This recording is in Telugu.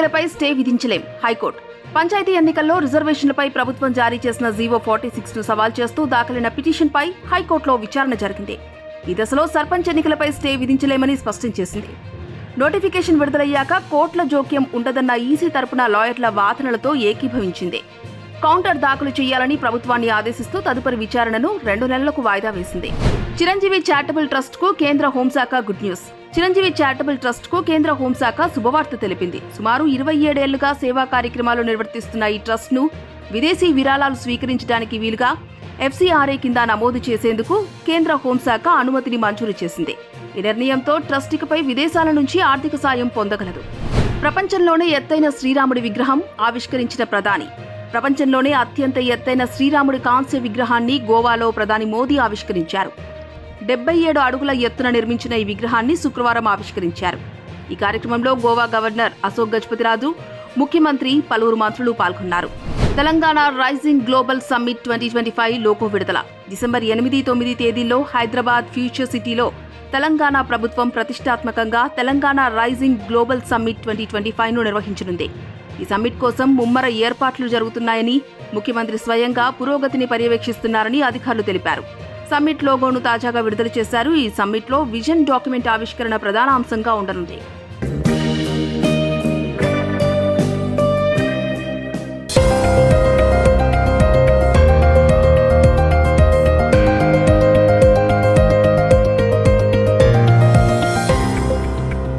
ఎన్నికలపై స్టే విధించలేం హైకోర్టు. పంచాయతీ ఎన్నికల్లో రిజర్వేషన్లపై ప్రభుత్వం జారీ చేసిన జీవో 46ను సవాల్ చేస్తూ దాఖలైన పిటిషన్పై హైకోర్టులో విచారణ జరిగింది. ఈ దశలో సర్పంచ్ ఎన్నికలపై స్టే విధించలేమని స్పష్టం చేసింది. నోటిఫికేషన్ విడుదలయ్యాక కోర్టుల జోక్యం ఉండదన్న ఈసీ తరపున లాయర్ల వాదనలతో ఏకీభవించింది. కౌంటర్ దాఖలు చేయాలని ప్రభుత్వాన్ని ఆదేశిస్తూ తదుపరి విచారణను 2 నెలలకు వాయిదా వేసింది. చిరంజీవి చారిటబుల్ ట్రస్ట్ కు కేంద్ర హోంశాఖ good news. Chiranjeevi charitable trust కు కేంద్ర హోంశాఖ శుభవార్త తెలిపింది. సుమారు 27 ఏళ్లుగా సేవా కార్యక్రమాలు నిర్వర్తిస్తున్న ఈ ట్రస్ట్ ను విదేశీ విరాళాలు స్వీకరించడానికి వీలుగా FCRA కింద నమోదు చేసేందుకు కేంద్ర హోంశాఖ అనుమతిని మంజూరు చేసింది. ఈ నిర్ణయంతో ట్రస్ట్ ఇకపై విదేశాల నుంచి ఆర్థిక సాయం పొందగలదు. ప్రపంచంలోనే ఎత్తైన శ్రీరాముడి విగ్రహం ఆవిష్కరించిన ప్రధాని. ప్రపంచంలోనే అత్యంత ఎత్తైన శ్రీరాముడి కాంస్య విగ్రహాన్ని గోవాలో ప్రధాని మోదీ ఆవిష్కరించారు. 77 అడుగుల ఎత్తున నిర్మించిన ఈ విగ్రహాన్ని శుక్రవారం ఆవిష్కరించారు. ఈ కార్యక్రమంలో గోవా గవర్నర్ అశోక్ గజపతిరాజు, ముఖ్యమంత్రి, పలువురు మంత్రులు పాల్గొన్నారు. Telangana rising global summit 2025 logo విడుదల. డిసెంబర్ 8-9 తేదీల్లో హైదరాబాద్ ఫ్యూచర్ సిటీలో తెలంగాణ ప్రభుత్వం ప్రతిష్టాత్మకంగా తెలంగాణ రైజింగ్ గ్లోబల్ సమ్మిట్ 2025ను నిర్వహించనుంది. ఈ సమ్మిట్ కోసం ముమ్మర ఏర్పాట్లు జరుగుతున్నాయని, ముఖ్యమంత్రి స్వయంగా పురోగతిని పర్యవేక్షిస్తున్నారని అధికారులు తెలిపారు. సమ్మిట్ లోగోను తాజాగా విడుదల చేశారు. ఈ సమ్మిట్లో విజన్ డాక్యుమెంట్ ఆవిష్కరణ ప్రధాన అంశంగా ఉండనుంది.